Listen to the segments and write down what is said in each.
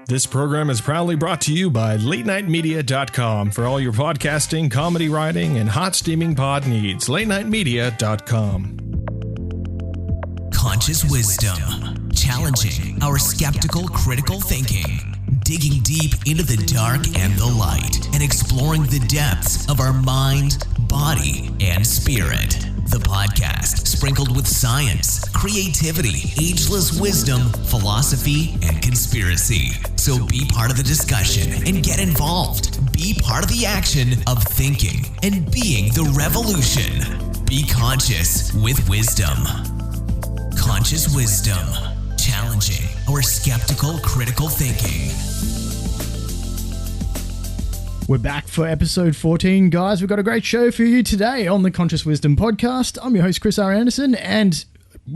This program is proudly brought to you by LateNightMedia.com for all your podcasting, comedy writing, and hot steaming pod needs. LateNightMedia.com. Conscious wisdom, challenging our skeptical, critical thinking, digging deep into the dark and the light, and exploring the depths of our mind, body, and spirit. The podcast sprinkled with science, creativity, ageless wisdom, philosophy, and conspiracy. So be part of the discussion and get involved. Be part of the action of thinking and being the revolution. Be conscious with wisdom. Conscious wisdom, challenging our skeptical, critical thinking. We're back for episode 14, guys. We've got a great show for you today on the Conscious Wisdom podcast. I'm your host, Kris R. Anderson, and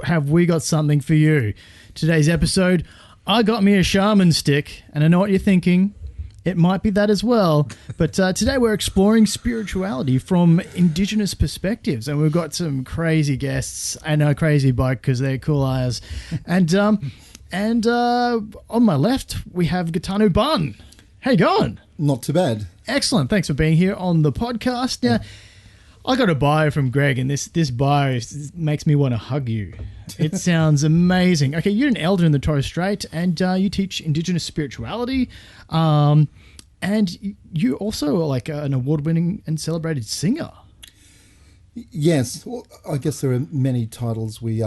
have we got something for you? Today's episode, I got me a shaman stick, and I know what you're thinking. It might be that as well. But today we're exploring spirituality from Indigenous perspectives, and we've got some crazy guests. I know crazy bike because they're cool eyes. And on my left, we have Getano Bann. How you going? Not too bad. Excellent. Thanks for being here on the podcast. Now, I got a bio from Greg, and this bio makes me want to hug you. It sounds amazing. Okay, you're an elder in the Torres Strait, and you teach Indigenous spirituality, and you also are like an award-winning and celebrated singer. Yes. Well, I guess there are many titles we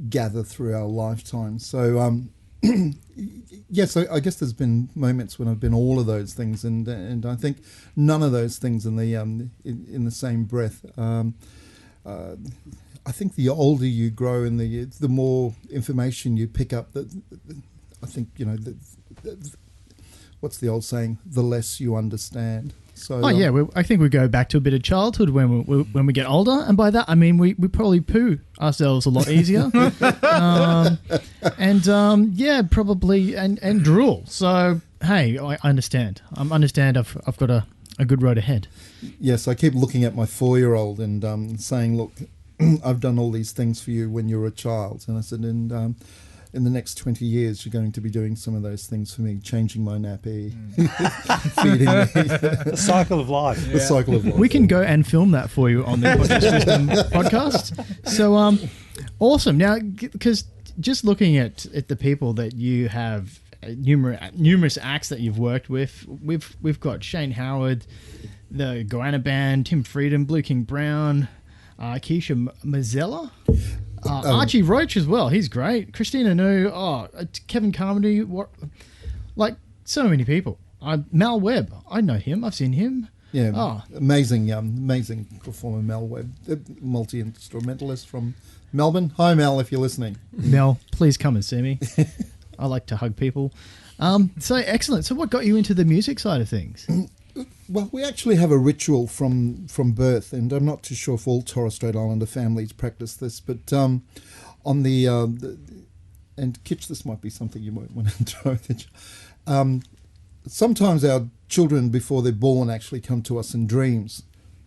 gather through our lifetime. So, yes, I guess there's been moments when I've been all of those things, and I think none of those things in the same breath. I think the older you grow and the more information you pick up, I think what's the old saying? The less you understand. So, I think we go back to a bit of childhood when we get older, and by that I mean we probably poo ourselves a lot easier, probably and drool. So hey, I understand. I've got a good road ahead. Yes, I keep looking at my 4-year-old and saying, look, I've done all these things for you when you were a child, and I said, in the next 20 years, you're going to be doing some of those things for me, changing my nappy, feeding me. The cycle of life. The cycle of life. We can go and film that for you on the Conscious Wisdom podcast. So, awesome. Now, because just looking at the people that you have, numerous acts that you've worked with, we've got Shane Howard, the Goanna Band, Tim Freedom, Blue King Brown, Keisha Mazzella. Archie Roach as well. He's great. Christina Nu. Kevin Carmody. Like so many people. Mal Webb. I know him. I've seen him. Yeah. Amazing performer, Mel Webb, multi-instrumentalist from Melbourne. Hi, Mel, if you're listening. Mel, please come and see me. I like to hug people. So excellent. So what got you into the music side of things? Well, we actually have a ritual from birth, and I'm not too sure if all Torres Strait Islander families practice this, but on the and Kitch, this might be something you might want to throw. Sometimes our children, before they're born, actually come to us in dreams,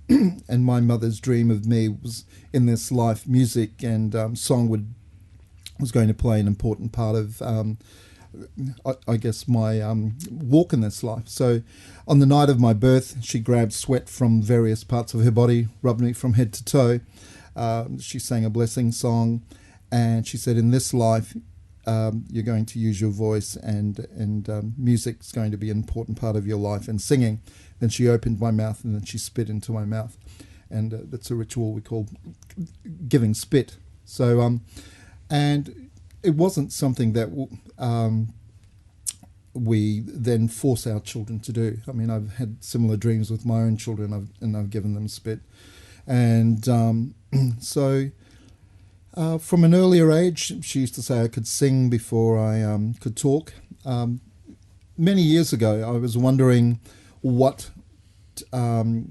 and my mother's dream of me was in this life, music and song was going to play an important part of I guess my walk in this life. So on the night of my birth, she grabbed sweat from various parts of her body, rubbed me from head to toe. She sang a blessing song, and she said, in this life, you're going to use your voice, and music's going to be an important part of your life, and singing. Then she opened my mouth, and then she spit into my mouth. And that's a ritual we call giving spit. So, and it wasn't something that we then force our children to do. I mean, I've had similar dreams with my own children, and I've given them spit. And so from an earlier age, she used to say I could sing before I could talk. Many years ago, I was wondering what... I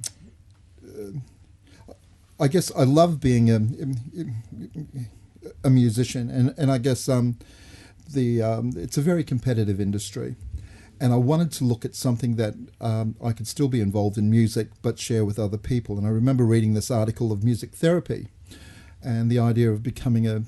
guess I love being a musician, and I guess it's a very competitive industry, and I wanted to look at something that I could still be involved in music but share with other people. And I remember reading this article of music therapy, and the idea of becoming a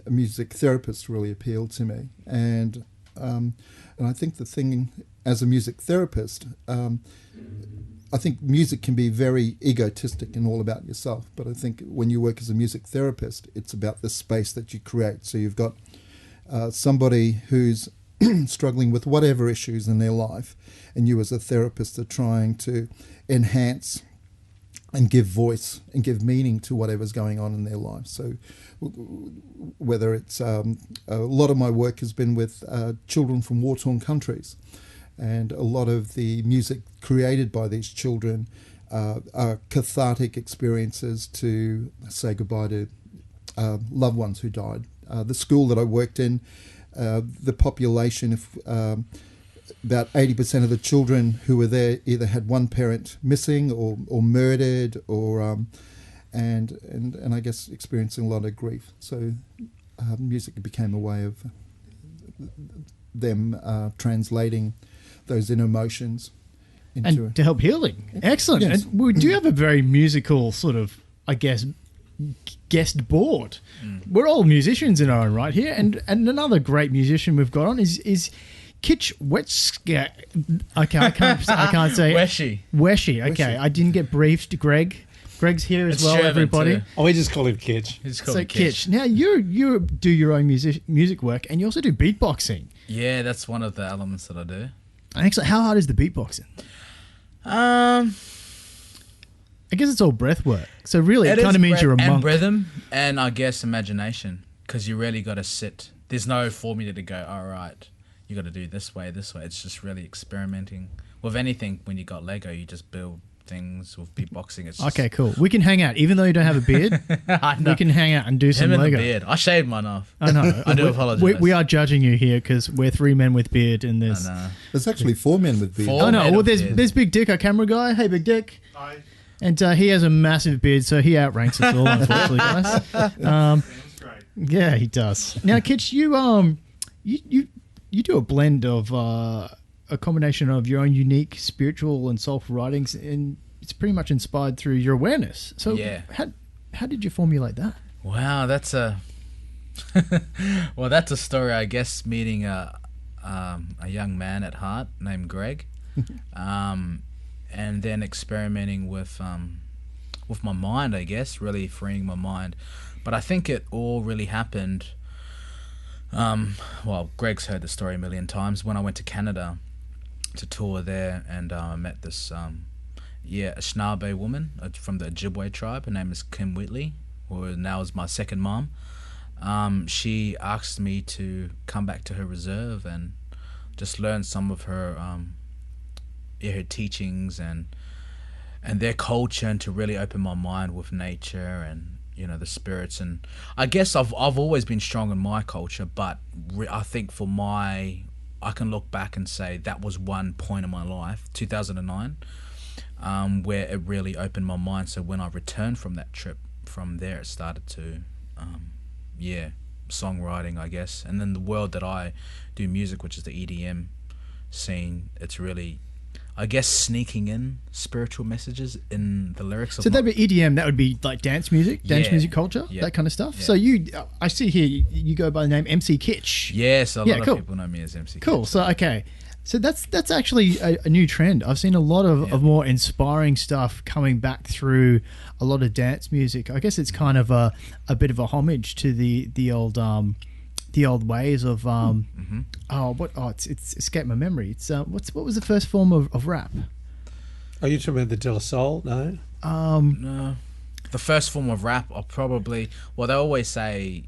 music therapist really appealed to me. And And I think the thing, as a music therapist, I think music can be very egotistic and all about yourself. But I think when you work as a music therapist, it's about the space that you create. So you've got somebody who's struggling with whatever issues in their life, and you as a therapist are trying to enhance and give voice and give meaning to whatever's going on in their life. So whether it's a lot of my work has been with children from war-torn countries, and a lot of the music created by these children are cathartic experiences to say goodbye to loved ones who died. The school that I worked in, the population, about 80% of the children who were there either had one parent missing or murdered, or and I guess experiencing a lot of grief. So music became a way of them translating those inner emotions into and to help healing. Excellent. Yes. And we do have a very musical sort of, I guess, guest board. We're all musicians in our own right here, and another great musician we've got on is Kitch Wetsche. Okay, I can't say Wetsche. Okay, I didn't get briefed. Greg's here as It's well. Shaman everybody. too. Oh, we just call him Kitch. It's called So Kitch. Kitch, now you do your own music work, and you also do beatboxing. Yeah, that's one of the elements that I do. Excellent. How hard is the beatboxing? I guess it's all breath work. So really, it kind of means you're a monk. And rhythm, and I guess imagination, because you really got to sit. There's no formula to go, all right, you got to do this way. It's just really experimenting. With anything, when you got Lego, you just build things. With beatboxing, it's just... Okay, cool. We can hang out. Even though you don't have a beard, I know. we can hang out and do some Him and Lego. the beard. I shaved mine off. I know. I do apologize. We are judging you here because we're three men with beard and I there's... know. There's actually 4 men with beards. Four? Oh, no. men Well, of there's beard. Big Dick, our camera guy. Hey, Big Dick. Hi. And he has a massive beard, so he outranks us all, unfortunately, guys. Great. Yeah, he does. Now, Kitch, you do a blend of a combination of your own unique spiritual and soulful writings, and it's pretty much inspired through your awareness. So, Yeah. how did you formulate that? Wow, that's a story. I guess meeting a young man at heart named Greg, and then experimenting with my mind. I guess really freeing my mind, but I think it all really happened. Well, Greg's heard the story a million times. When I went to Canada to tour there, and I met this a Anishinaabe woman from the Ojibwe tribe. Her name is Kim Whitley, who now is my second mom. She asked me to come back to her reserve and just learn some of her her teachings and their culture, and to really open my mind with nature and the spirits. And I guess I've always been strong in my culture, but I think I can look back and say that was one point in my life, 2009, where it really opened my mind. So when I returned from that trip, from there it started to songwriting, I guess. And then the world that I do music, which is the EDM scene, it's really, I guess, sneaking in spiritual messages in the lyrics of So that'd be EDM. That would be like dance music music culture, Yeah. that kind of stuff. Yeah. So I see here you go by the name MC Kitch. Yes, a lot cool. of people know me as MC Cool. Kitch. So okay, so that's actually a new trend. I've seen a lot of more inspiring stuff coming back through a lot of dance music. I guess it's kind of a bit of a homage to the old ways of it's escaped my memory. It's what was the first form of rap? Are you talking about the De La Soul? No. No. The first form of rap, or probably, well, they always say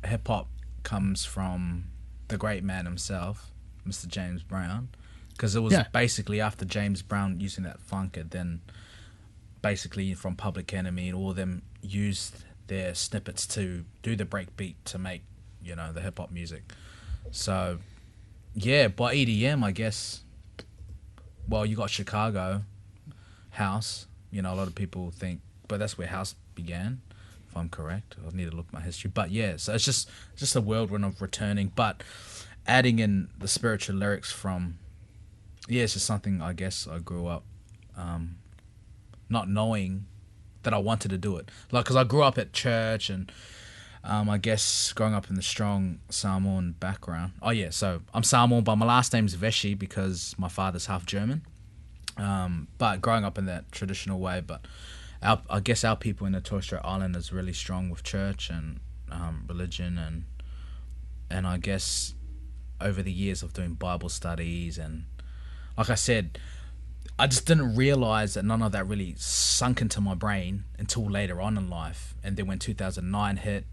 hip hop comes from the great man himself, Mr. James Brown, because it was basically after James Brown using that funk, and then basically from Public Enemy and all of them used their snippets to do the break beat to make the hip hop music. So by EDM, I guess, well, you got Chicago house. A lot of people think, but that's where house began, if I'm correct. I need to look at my history. But so it's just a whirlwind of returning, but adding in the spiritual lyrics from, it's just something I guess I grew up not knowing that I wanted to do it. Like, because I grew up at church, and I guess growing up in the strong Samoan background. Oh yeah, so I'm Samoan, but my last name's Wetsche because my father's half German. But growing up in that traditional way, but I guess our people in the Torres Strait Island is really strong with church and religion, and I guess over the years of doing Bible studies, and like I said, I just didn't realize that none of that really sunk into my brain until later on in life. And then when 2009 hit,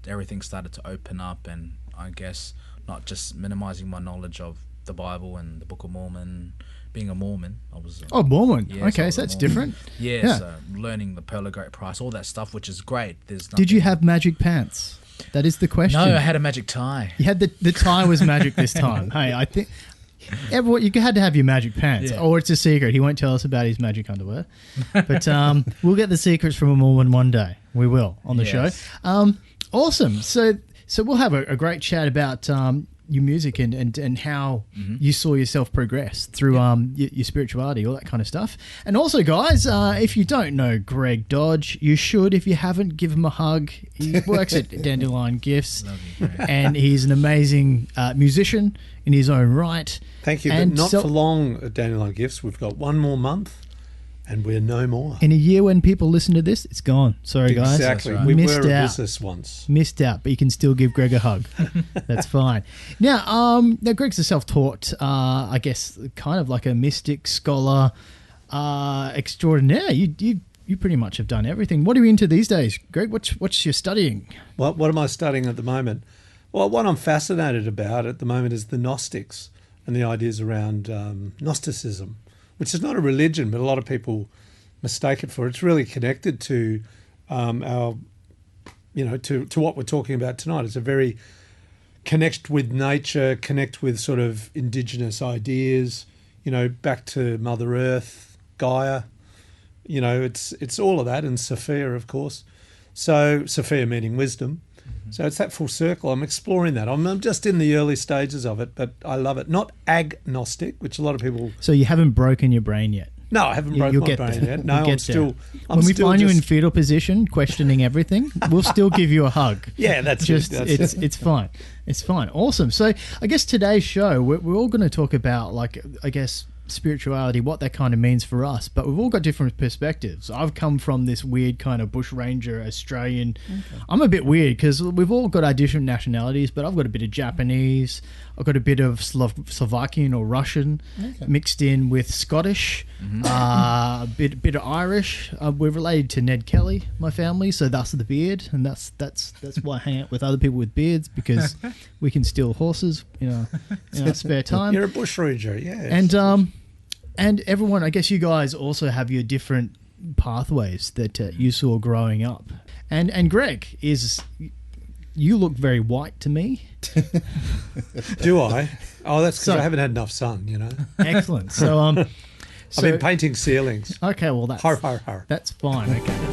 everything started to open up, and I guess not just minimizing my knowledge of the Bible and the Book of Mormon. Being a Mormon, I was. Mormon. Yeah, okay, so that's Mormon. different. Yeah, so learning the Pearl of Great Price, all that stuff, which is great. There's Did you have magic pants? That is the question. No, I had a magic tie. You had the tie was magic this time. Hey, I think everyone, you had to have your magic pants, Yeah. or it's a secret. He won't tell us about his magic underwear, but we'll get the secrets from a Mormon one day. We will on the Yes. show. Awesome. So we'll have a great chat about your music and how you saw yourself progress through your spirituality, all that kind of stuff. And also, guys, if you don't know Greg Dodge, you should. If you haven't, give him a hug. He works at Dandelion Gifts, Love you, Greg. and he's an amazing musician in his own right. Thank you, And but not for long at Dandelion Gifts. We've got one more month, and we're no more. In a year when people listen to this, it's gone. Sorry, guys. Exactly. That's right. We Missed were a out. business once. Missed out, but you can still give Greg a hug. That's fine. Now Greg's a self-taught, I guess, kind of like a mystic scholar extraordinaire. You pretty much have done everything. What are you into these days, Greg? What's your studying? What am I studying at the moment? Well, what I'm fascinated about at the moment is the Gnostics and the ideas around Gnosticism, which is not a religion, but a lot of people mistake it for. It's really connected to our, to what we're talking about tonight. It's a very connect with nature, connect with sort of indigenous ideas, back to Mother Earth, Gaia. It's all of that, and Sophia, of course. So Sophia meaning wisdom. So it's that full circle. I'm exploring that. I'm just in the early stages of it, but I love it. Not agnostic, which a lot of people. So you haven't broken your brain yet? No, I haven't broken You'll my get brain there. yet. No, You'll get I'm still. there. I'm When we still find you in just- fetal position, questioning everything, we'll still give you a hug. Yeah, that's Just it. That's it. it's fine. It's fine. Awesome. So I guess today's show, we're all going to talk about, like, I guess, spirituality, what that kind of means for us, but we've all got different perspectives. I've come from this weird kind of bushranger Australian. I'm a bit weird because we've all got our different nationalities, but I've got a bit of Japanese, I've got a bit of Slovakian or Russian mixed in with Scottish, a bit of Irish. We're related to Ned Kelly, my family, so that's the beard, and that's why I hang out with other people with beards, because we can steal horses in our spare time. You're a bushranger, yeah. And everyone, I guess you guys also have your different pathways that you saw growing up. And Greg, you look very white to me. Do I? Oh, that's because So- I haven't had enough sun. Excellent. So I've been painting ceilings. okay, well that's Har har har. that's fine. Okay.